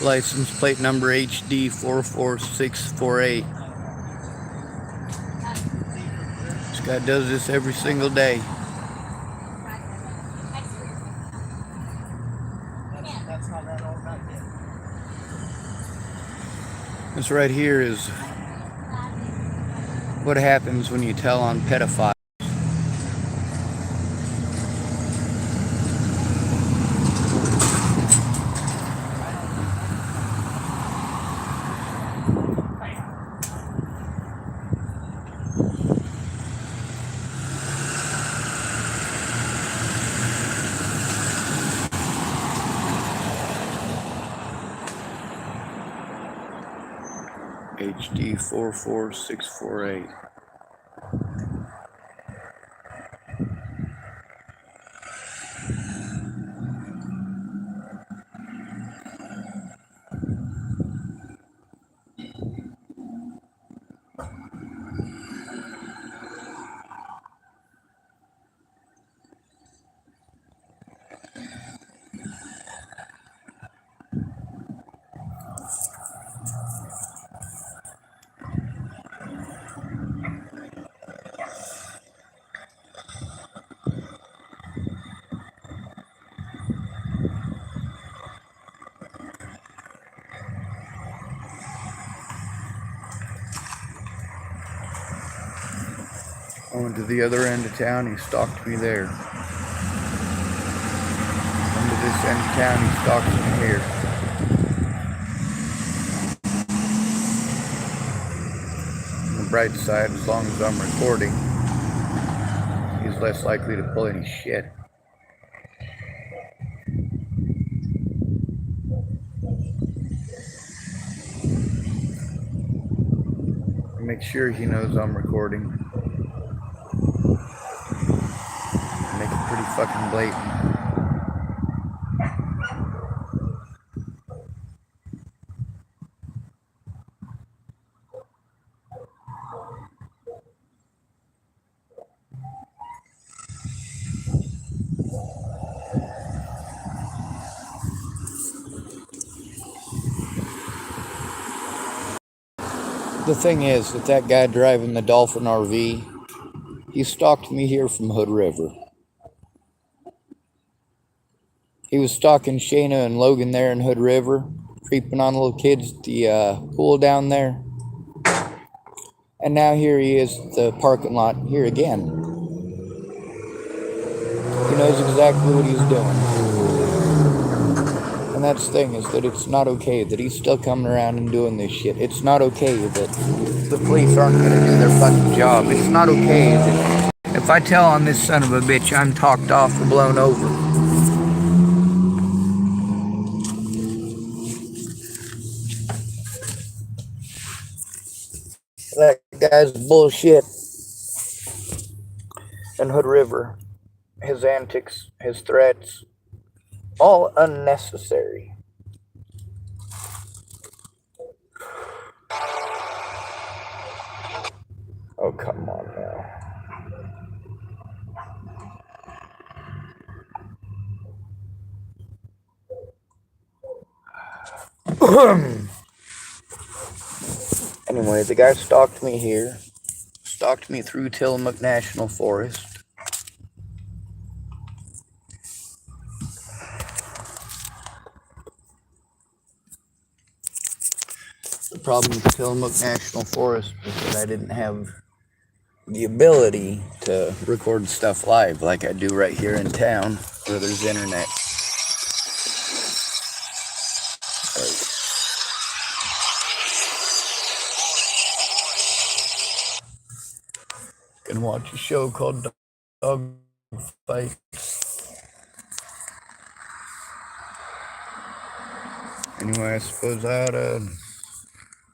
License plate number HD 44648. This guy does this every single day. This right here is what happens when you tell on pedophiles. HD 44648. I went to the other end of town, he stalked me there. Come to this end of town, he stalks me here. On the bright side, as long as I'm recording, he's less likely to pull any shit. Make sure he knows I'm recording. Make it pretty fucking blatant. The thing is that guy driving the Dolphin RV, he stalked me here from Hood River. He was stalking Shayna and Logan there in Hood River, creeping on little kids at the pool down there. And now here he is at the parking lot here again. He knows exactly what he's doing. And that's the thing, is that it's not okay that he's still coming around and doing this shit. It's not okay that the police aren't going to do their fucking job. It's not okay that if I tell on this son of a bitch, I'm talked off or blown over. That guy's bullshit. And Hood River, his antics, his threats, all unnecessary. Oh, come on now. Anyway, the guy stalked me here. Stalked me through Tillamook National Forest. The problem with Tillamook National Forest was that I didn't have the ability to record stuff live like I do right here in town where there's internet. Can watch a show called Dog Fight. Anyway, I suppose I ought to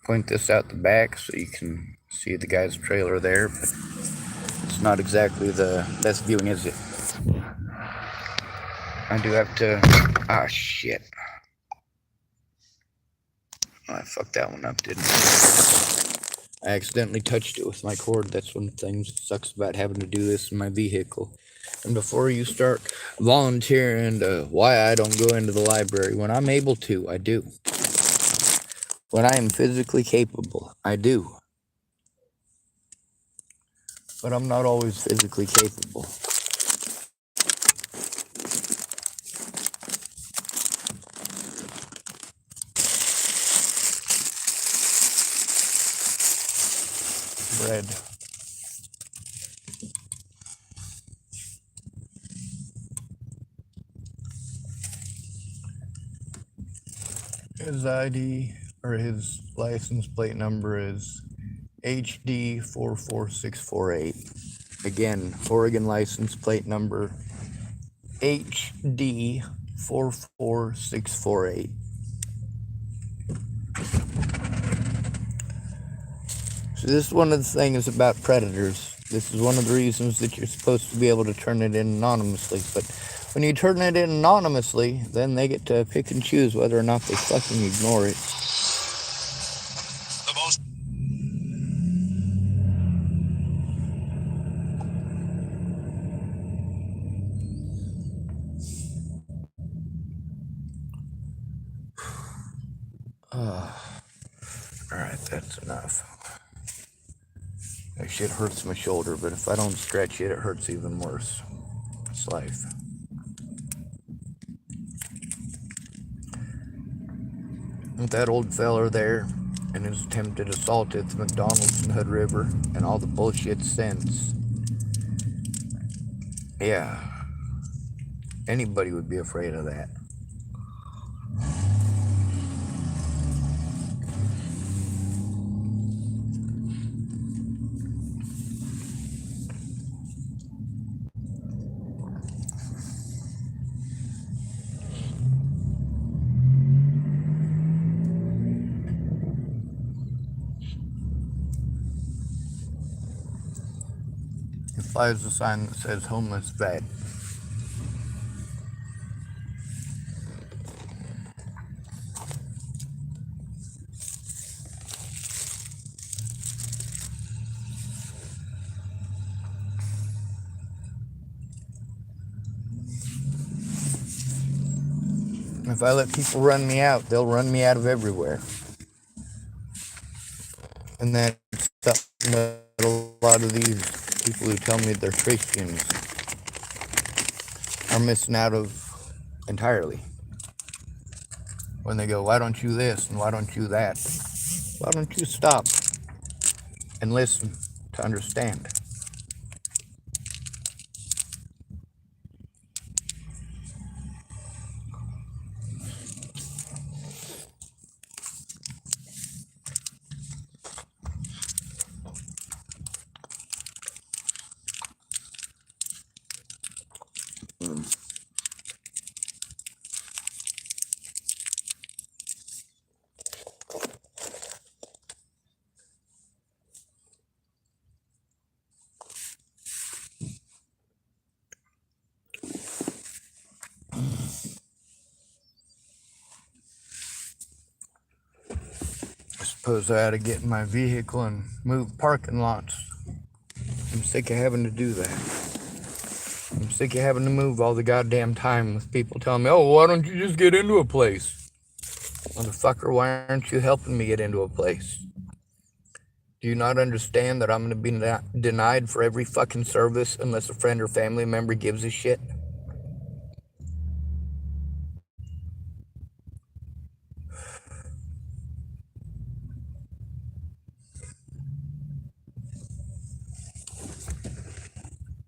point this out the back so you can see the guy's trailer there, but it's not exactly the best viewing, is it? I do have to... Ah, shit. Oh, I fucked that one up, didn't I? I accidentally touched it with my cord. That's one of the things that sucks about having to do this in my vehicle. And before you start volunteering to why I don't go into the library, when I'm able to, I do. When I am physically capable, I do. But I'm not always physically capable. Bread. His ID or his license plate number is HD44648. Again, Oregon license plate number HD44648. So this is one of the things about predators. This is one of the reasons that you're supposed to be able to turn it in anonymously. But when you turn it in anonymously, then they get to pick and choose whether or not they fucking ignore it. Alright, that's enough. That shit hurts my shoulder, but if I don't stretch it, it hurts even worse. It's life. With that old feller there and his attempted assault at the McDonald's in Hood River and all the bullshit since. Yeah. Anybody would be afraid of that. It flies a sign that says homeless vet. If I let people run me out, they'll run me out of everywhere. And that's something that a lot of these people who tell me they're Christians are missing out of entirely. When they go, why don't you this and why don't you that? Why don't you stop and listen to understand? I suppose I ought to get in my vehicle and move parking lots. I'm sick of having to do that. I'm sick of having to move all the goddamn time with people telling me, oh, why don't you just get into a place? Motherfucker, why aren't you helping me get into a place? Do you not understand that I'm going to be denied for every fucking service unless a friend or family member gives a shit?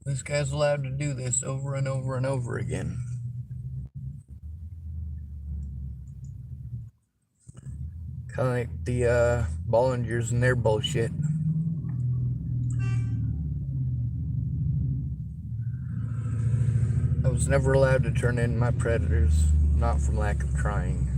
This guy's allowed to do this over and over and over again. Kind of like the Bollingers and their bullshit. I was never allowed to turn in my predators, not from lack of trying.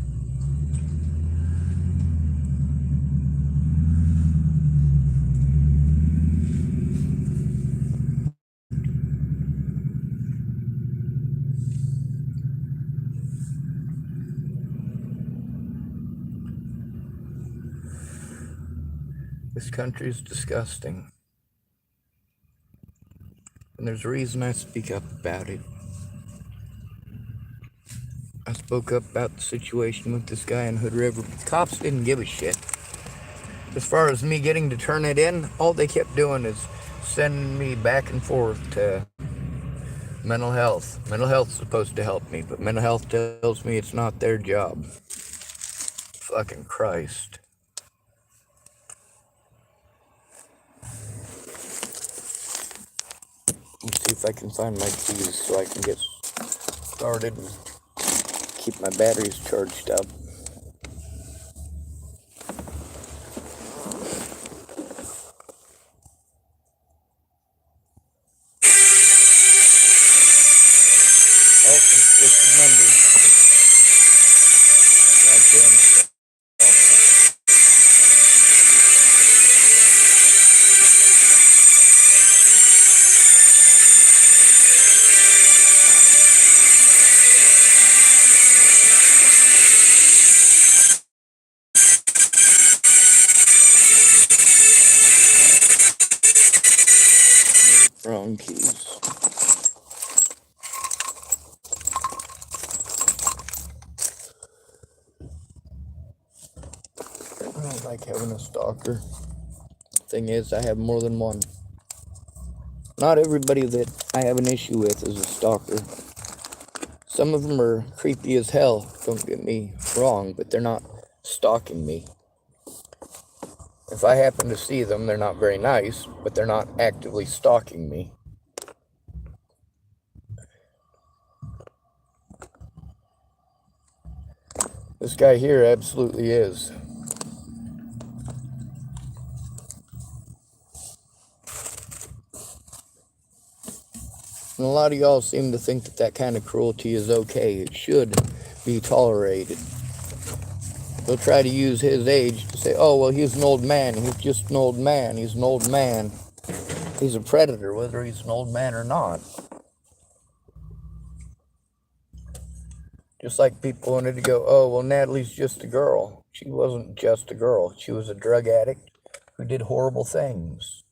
This country is disgusting. And there's a reason I speak up about it. I suppose spoke up about the situation with this guy in Hood River. The cops didn't give a shit. As far as me getting to turn it in, all they kept doing is sending me back and forth to mental health. Mental health's supposed to help me, but mental health tells me it's not their job. Fucking Christ. Let's see if I can find my keys so I can get started and keep my batteries charged up. Oh, it's the number. Goddamn. Wrong keys. I don't like having a stalker. Thing is, I have more than one. Not everybody that I have an issue with is a stalker. Some of them are creepy as hell, don't get me wrong, but they're not stalking me. If I happen to see them, they're not very nice, but they're not actively stalking me. This guy here absolutely is. And a lot of y'all seem to think that that kind of cruelty is okay. It should be tolerated. They'll try to use his age to say, oh, well, he's an old man. He's just an old man. He's an old man. He's a predator, whether he's an old man or not. Just like people wanted to go, oh, well, Natalie's just a girl. She wasn't just a girl. She was a drug addict who did horrible things.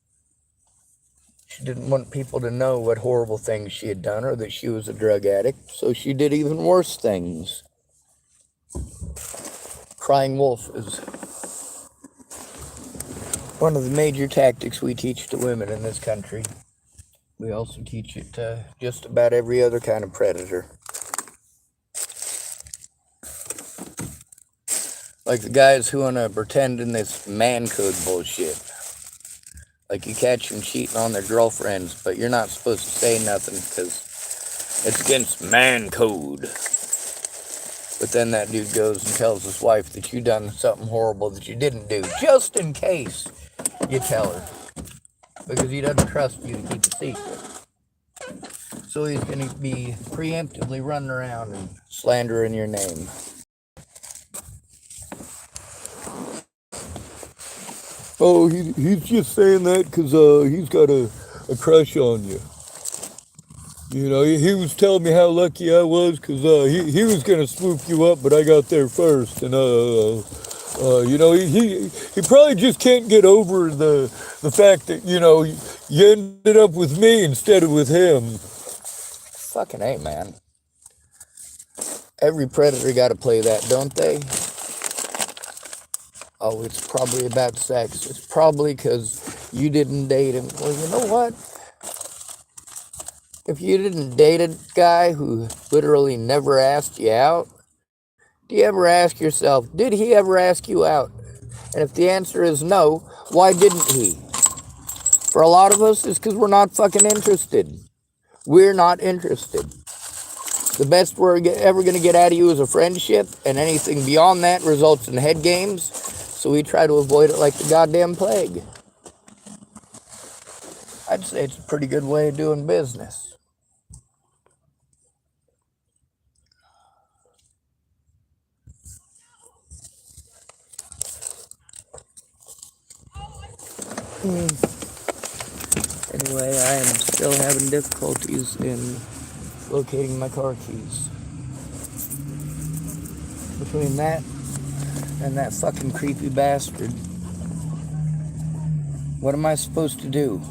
She didn't want people to know what horrible things she had done or that she was a drug addict, so she did even worse things. Crying wolf is one of the major tactics we teach to women in this country. We also teach it to just about every other kind of predator. Like the guys who want to pretend in this man code bullshit. Like you catch them cheating on their girlfriends, but you're not supposed to say nothing because it's against man code. But then that dude goes and tells his wife that you done something horrible that you didn't do, just in case you tell her. Because he doesn't trust you to keep a secret. So he's going to be preemptively running around and slandering your name. Oh, he's just saying that because he's got a crush on you. You know, he was telling me how lucky I was because he was going to swoop you up, but I got there first. And, you know, he probably just can't get over the fact that, you know, you ended up with me instead of with him. Fucking A, man. Every predator got to play that, don't they? Oh, it's probably about sex. It's probably because you didn't date him. Well, you know what? If you didn't date a guy who literally never asked you out, do you ever ask yourself, did he ever ask you out? And if the answer is no, why didn't he? For a lot of us, it's because we're not fucking interested. We're not interested. The best we're ever going to get out of you is a friendship, and anything beyond that results in head games, so we try to avoid it like the goddamn plague. I'd say it's a pretty good way of doing business. Anyway, I am still having difficulties in locating my car keys. Between that and that fucking creepy bastard, what am I supposed to do?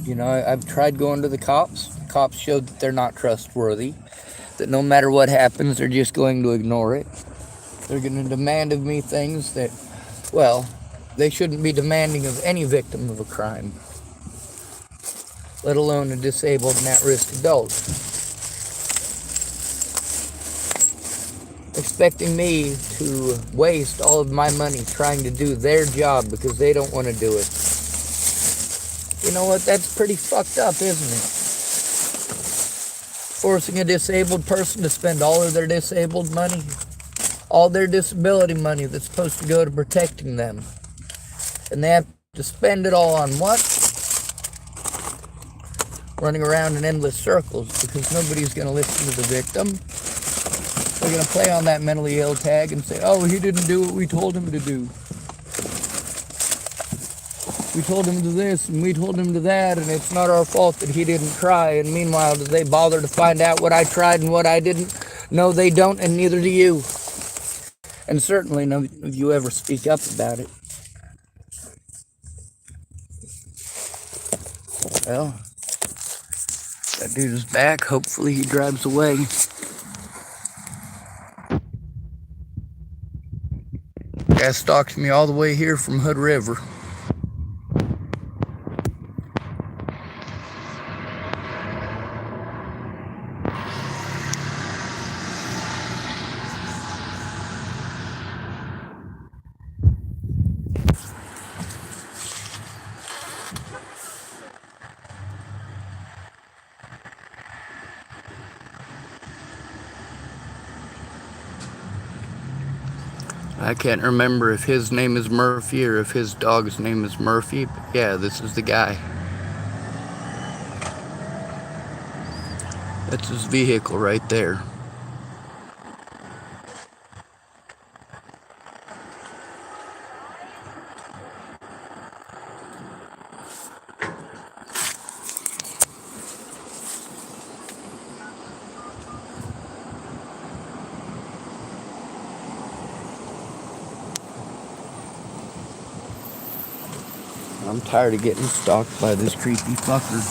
You know, I've tried going to the cops. The cops showed that they're not trustworthy. that no matter what happens, they're just going to ignore it. They're going to demand of me things that, well, they shouldn't be demanding of any victim of a crime, let alone a disabled and at-risk adult. Expecting me to waste all of my money trying to do their job because they don't want to do it. You know what? That's pretty fucked up, isn't it? Forcing a disabled person to spend all of their disabled money, all their disability money that's supposed to go to protecting them. And they have to spend it all on what? Running around in endless circles because nobody's going to listen to the victim. They're going to play on that mentally ill tag and say, oh, he didn't do what we told him to do. We told him to this and we told him to that, and it's not our fault that he didn't try. And meanwhile, do they bother to find out what I tried and what I didn't? No, they don't, and neither do you. And certainly none of you ever speak up about it. Well, that dude is back. Hopefully he drives away. Guy stalked me all the way here from Hood River. I can't remember if his name is Murphy or if his dog's name is Murphy, but yeah, this is the guy. That's his vehicle right there. I'm tired of getting stalked by this creepy fucker.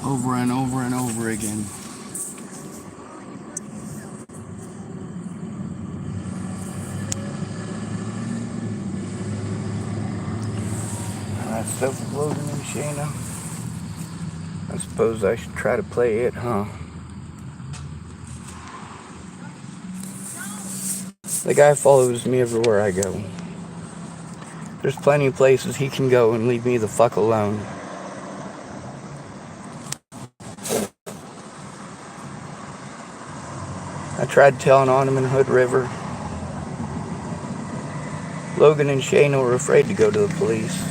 Over and over and over again. That stuff is loading in Shayna. I suppose I should try to play it, huh? The guy follows me everywhere I go. There's plenty of places he can go and leave me the fuck alone. I tried telling on him in Hood River. Logan and Shayna were afraid to go to the police.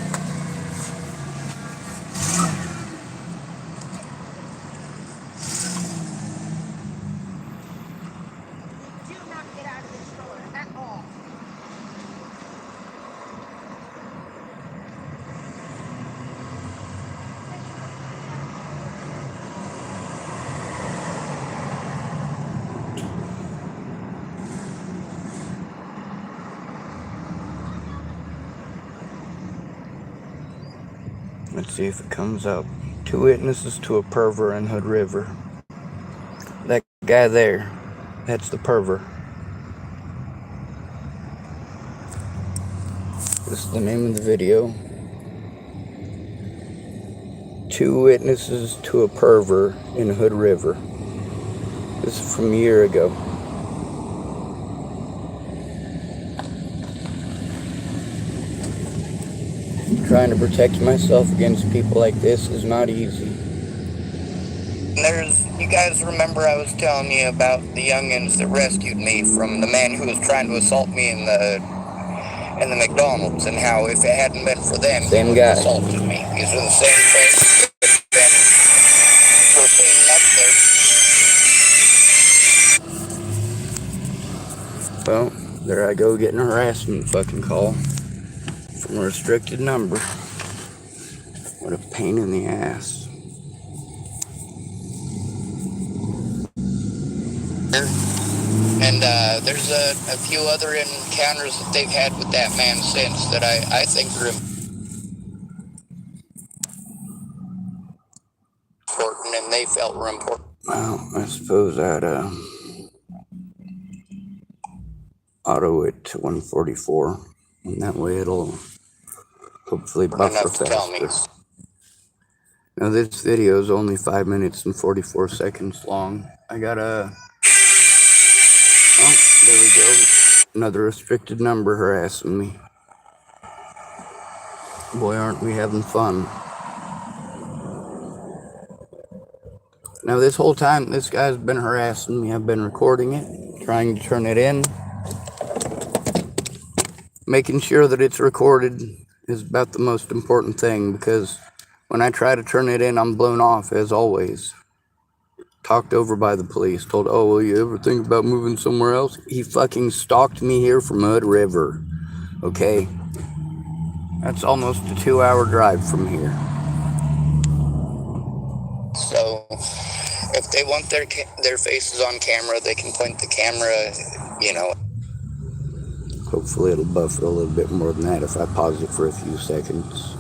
Let's see if it comes up. 2 witnesses to a pervert in Hood River. That guy there, that's the pervert. This is the name of the video. 2 witnesses to a pervert in Hood River. This is from a year ago. Trying to protect myself against people like this is not easy. You guys remember I was telling you about the youngins that rescued me from the man who was trying to assault me in the McDonald's, and how if it hadn't been for them, he would have assaulted me. These are the same things that have been up there. Well, there I go getting a harassment fucking call from a restricted number. What a pain in the ass. And there's a few other encounters that they've had with that man since that I think are they felt were important. Well, I suppose I'd auto it to 144, and that way it'll hopefully buffer faster. Now this video is only 5 minutes and 44 seconds long. I got a... Oh, there we go. Another restricted number harassing me. Boy, aren't we having fun. Now this whole time, this guy's been harassing me. I've been recording it, trying to turn it in. Making sure that it's recorded is about the most important thing, because when I try to turn it in, I'm blown off, as always. Talked over by the police, told, oh, will you ever think about moving somewhere else? He fucking stalked me here from Mud River, okay? That's almost a 2-hour drive from here. So, if they want their faces on camera, they can point the camera, you know. Hopefully it'll buffer a little bit more than that if I pause it for a few seconds.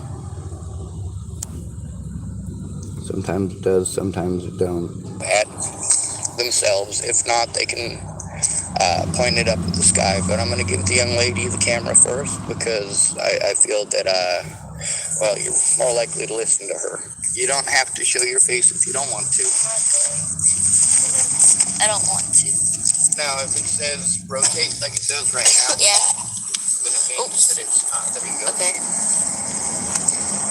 Sometimes it does, sometimes it don't. At themselves. If not, they can point it up at the sky. But I'm going to give the young lady the camera first, because I feel that, well, you're more likely to listen to her. You don't have to show your face if you don't want to. I don't want to. Now, if it says rotate like it does right now, yeah, then it means that it's not. There you go. Okay.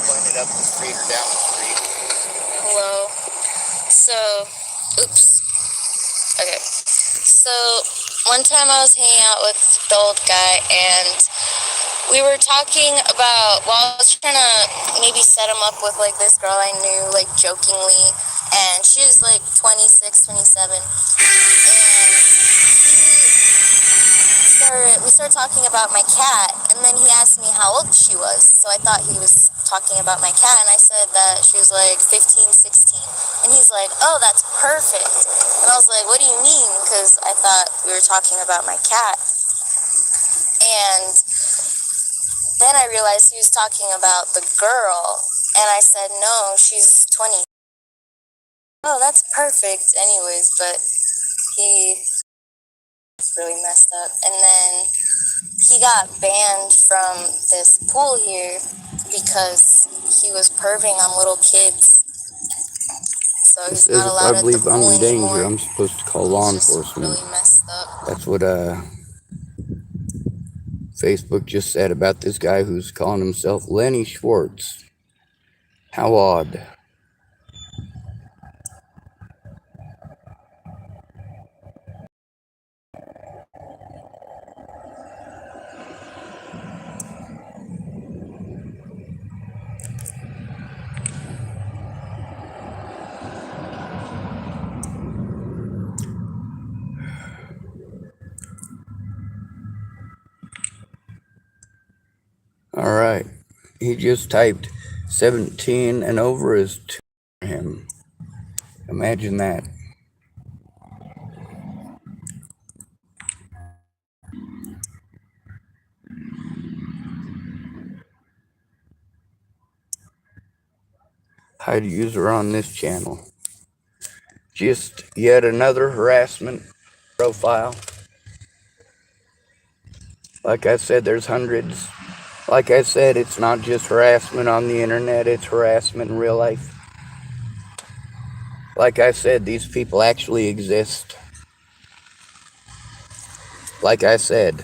Point it up the street or down the street. Hello. So, oops. Okay. So, one time I was hanging out with the old guy, and we were talking about, well, I was trying to maybe set him up with, like, this girl I knew, like, jokingly, and she was, like, 26, 27, and we started talking about my cat, and then he asked me how old she was, so I thought he was talking about my cat, and I said that she was like 15, 16, and he's like, oh, that's perfect, and I was like, what do you mean, because I thought we were talking about my cat, and then I realized he was talking about the girl, and I said, no, she's 20, oh, that's perfect, anyways, but he really messed up, and then he got banned from this pool here because he was perving on little kids. So he's not allowed at the pool anymore. If I believe I'm in danger, I'm supposed to call law enforcement. Really messed up. That's what Facebook just said about this guy who's calling himself Lenny Schwartz. How odd. All right, he just typed 17 and over is too for him. Imagine that. Hide user on this channel. Just yet another harassment profile. Like I said, there's hundreds. Like I said, it's not just harassment on the internet, it's harassment in real life. Like I said, these people actually exist. Like I said.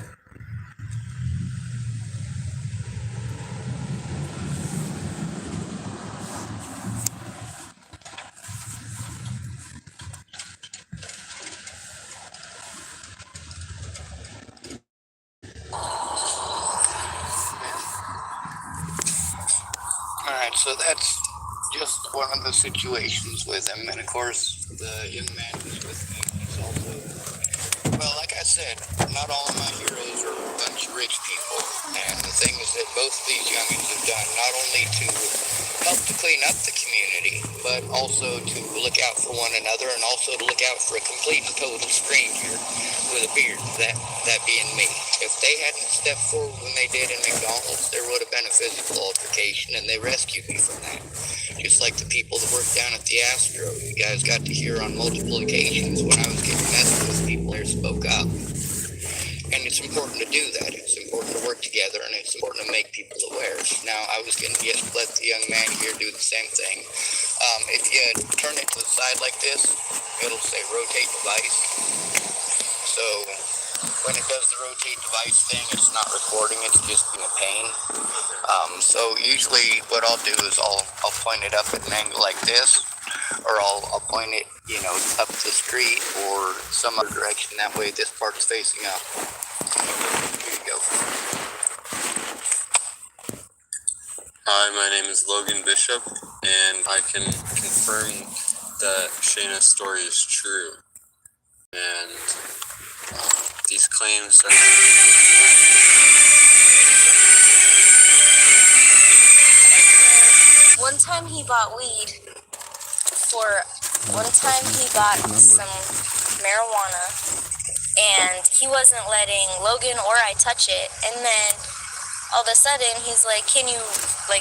Alright, so that's just one of the situations with him. And of course, the young man who's with me is also, well, like I said, not all of my heroes are a bunch of rich people. And the thing is that both of these youngins have done not only to help to clean up the community, but also to look out for one another, and also to look out for a complete and total stranger with a beard, that being me. If they hadn't stepped forward when they did in McDonald's, there would have been a physical altercation, and they rescued me from that. Just like the people that work down at the Astro. You guys got to hear on multiple occasions when I was getting messed with people there spoke up. And it's important to do that. It's important to work together, and it's important to make people aware. Now, I was going to just let the young man here do the same thing. If you turn it to the side like this, it'll say rotate device. So when it does the rotate device thing, it's not recording, it's just in a pain. So usually what I'll do is I'll point it up at an angle like this, or I'll point it, up the street or some other direction. That way this part's facing up. Here you go. Hi, my name is Logan Bishop, and I can confirm that Shayna's story is true. And these claims are... One time he bought some marijuana, and he wasn't letting Logan or I touch it, and then all of a sudden he's like, can you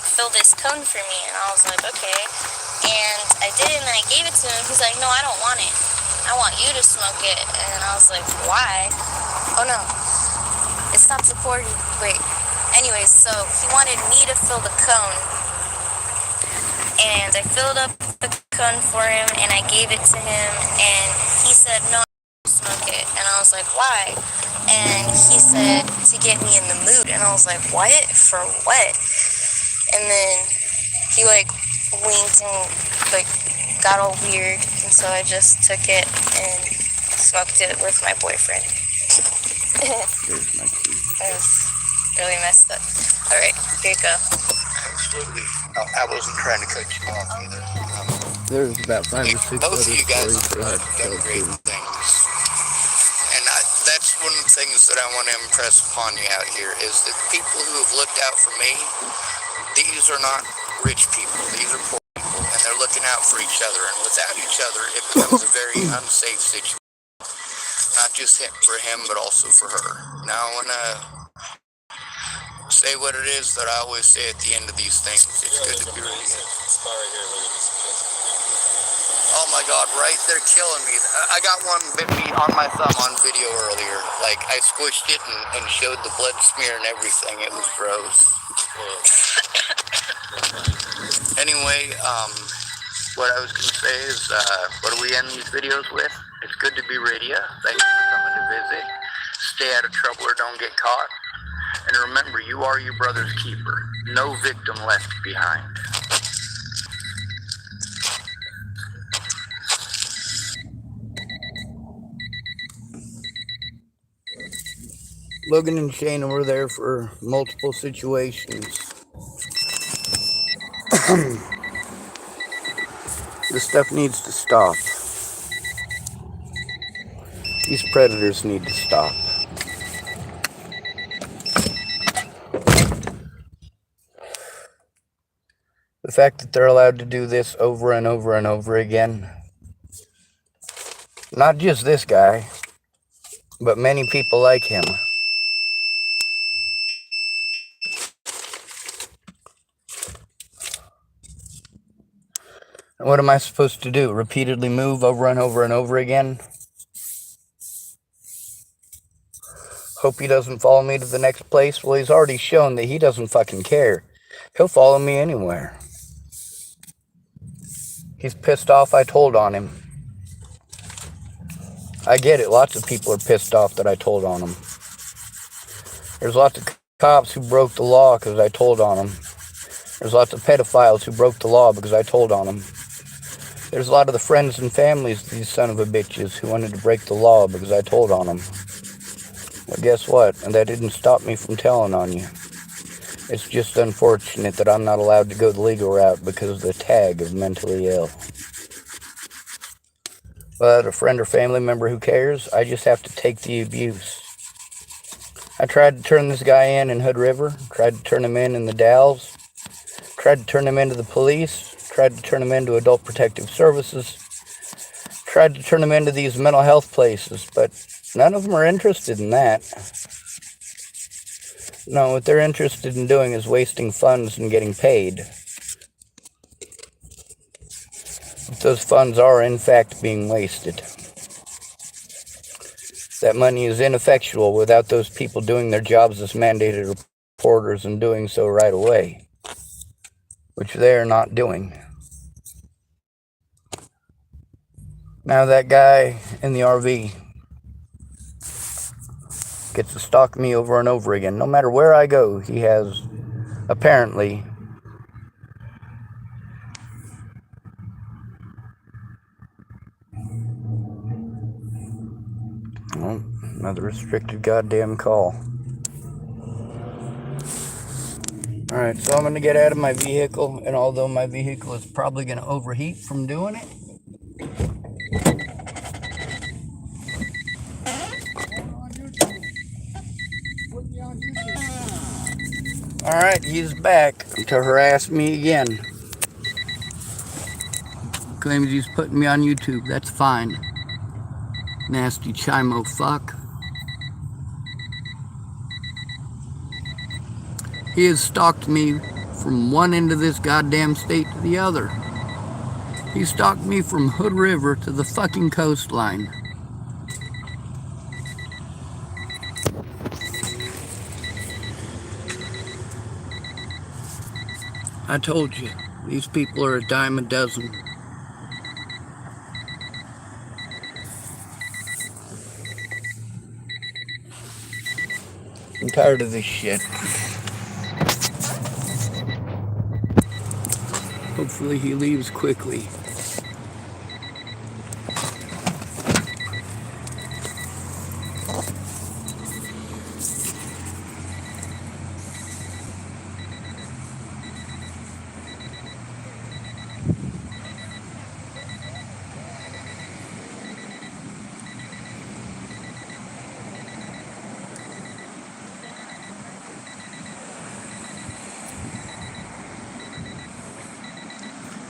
fill this cone for me? And I was like, okay, and I did, and I gave it to him. He's like, no, I don't want it, I want you to smoke it. And I was like, why? Oh no, it stopped recording. Wait, anyways, so he wanted me to fill the cone, and I filled up the cone for him, and I gave it to him, and he said, no, I don't smoke it. And I was like, why? And he said, to get me in the mood. And I was like, what? For what? And then he winked and got all weird, and so I just took it and smoked it with my boyfriend. It was really messed up. Alright, here you go. Absolutely. I wasn't trying to cut you off either. There's about 5 or 6 Most of other you guys stories that I have had to done tell great too. things. And that's one of the things that I want to impress upon you out here is that people who have looked out for me, these are not rich people. These are poor people, and they're looking out for each other. And without each other, it becomes a very unsafe situation. Not just for him, but also for her. Now, I want to say what it is that I always say at the end of these things. It's good to be ready. Oh my God, right? They're killing me. I got one bit me on my thumb on video earlier. I squished it and showed the blood smear and everything. It was gross. Anyway, what I was going to say is, what do we end these videos with? It's good to be radio. Thanks for coming to visit. Stay out of trouble or don't get caught. And remember, you are your brother's keeper. No victim left behind. Logan and Shayna were there for multiple situations. This stuff needs to stop. These predators need to stop. The fact that they're allowed to do this over and over and over again, not just this guy, but many people like him. And what am I supposed to do? Repeatedly move over and over and over again? Hope he doesn't follow me to the next place? Well, he's already shown that he doesn't fucking care. He'll follow me anywhere. He's pissed off I told on him. I get it. Lots of people are pissed off that I told on him. There's lots of cops who broke the law because I told on them. There's lots of pedophiles who broke the law because I told on them. There's a lot of the friends and families of these son of a bitches who wanted to break the law because I told on them. Well, guess what? And that didn't stop me from telling on you. It's just unfortunate that I'm not allowed to go the legal route because of the tag of mentally ill. But a friend or family member who cares, I just have to take the abuse. I tried to turn this guy in Hood River, tried to turn him in the Dalles, tried to turn him into the police, tried to turn him into Adult Protective Services, tried to turn him into these mental health places, but none of them are interested in that. No, what they're interested in doing is wasting funds and getting paid. Those funds are in fact being wasted. That money is ineffectual without those people doing their jobs as mandated reporters and doing so right away, which they're not doing. Now that guy in the RV gets to stalk me over and over again. No matter where I go, he has apparently well, another restricted goddamn call. Alright, so I'm going to get out of my vehicle, and although my vehicle is probably going to overheat from doing it, alright, he's back to harass me again. Claims he's putting me on YouTube. That's fine. Nasty chimo fuck. He has stalked me from one end of this goddamn state to the other. He stalked me from Hood River to the fucking coastline. I told you, these people are a dime a dozen. I'm tired of this shit. Hopefully he leaves quickly.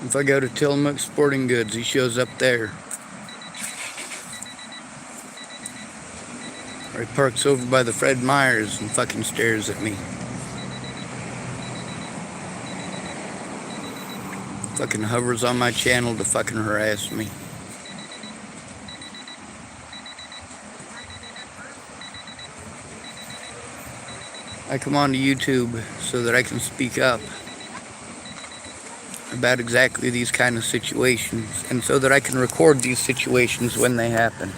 If I go to Tillamook Sporting Goods, he shows up there. Or he parks over by the Fred Meyers and fucking stares at me. Fucking hovers on my channel to fucking harass me. I come onto YouTube so that I can speak up about exactly these kind of situations, and so that I can record these situations when they happen.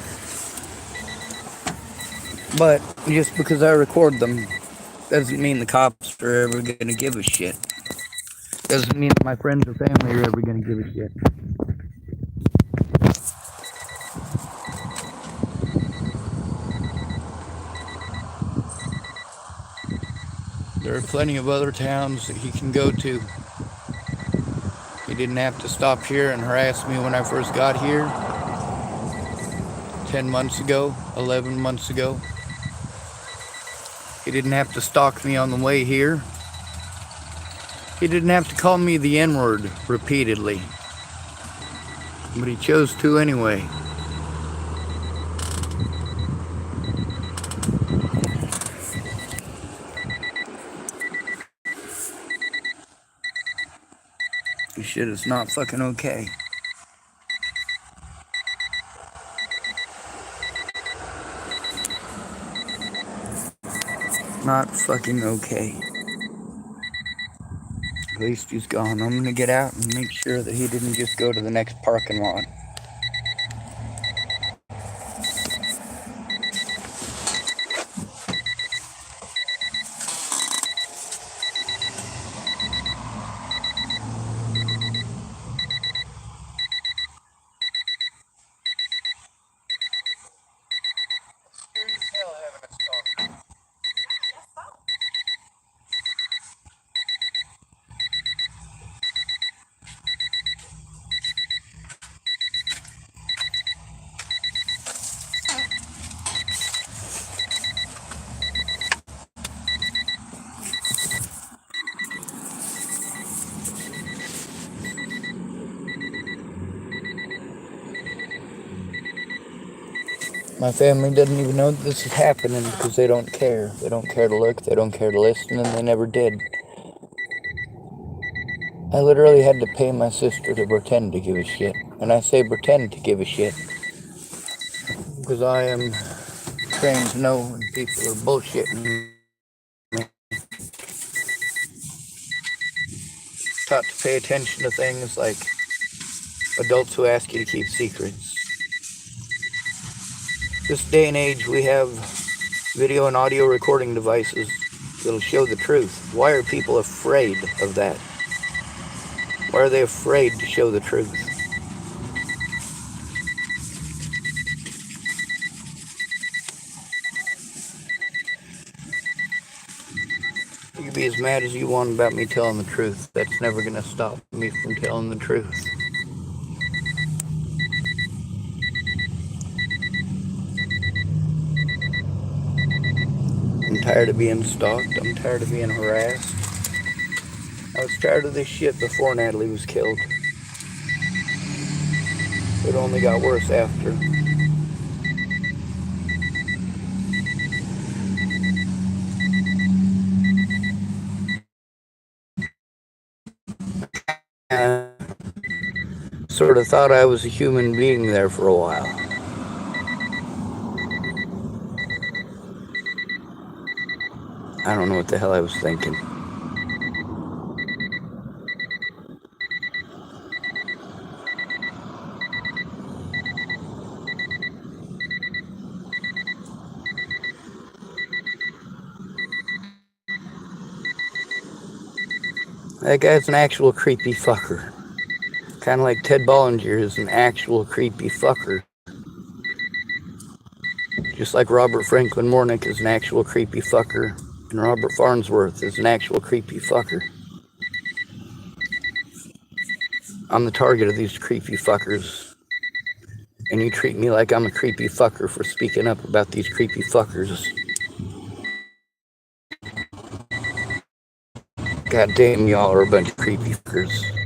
But just because I record them doesn't mean the cops are ever going to give a shit. Doesn't mean that my friends or family are ever going to give a shit. There are plenty of other towns that he can go to. He didn't have to stop here and harass me when I first got here. 10 months ago, 11 months ago. He didn't have to stalk me on the way here. He didn't have to call me the N-word repeatedly. But he chose to anyway. This shit is not fucking okay. Not fucking okay. At least he's gone. I'm gonna get out and make sure that he didn't just go to the next parking lot. My family doesn't even know that this is happening because they don't care. They don't care to look, they don't care to listen, and they never did. I literally had to pay my sister to pretend to give a shit. And I say pretend to give a shit. Because I am trained to know when people are bullshitting me. Taught to pay attention to things like adults who ask you to keep secrets. This day and age, we have video and audio recording devices that'll show the truth. Why are people afraid of that? Why are they afraid to show the truth? You can be as mad as you want about me telling the truth. That's never going to stop me from telling the truth. I'm tired of being stalked. I'm tired of being harassed. I was tired of this shit before Natalie was killed. It only got worse after. I sort of thought I was a human being there for a while. I don't know what the hell I was thinking. That guy's an actual creepy fucker. Kind of like Ted Bollinger is an actual creepy fucker. Just like Robert Franklin Mornick is an actual creepy fucker. And Robert Farnsworth is an actual creepy fucker. I'm the target of these creepy fuckers. And you treat me like I'm a creepy fucker for speaking up about these creepy fuckers. God damn, y'all are a bunch of creepy fuckers.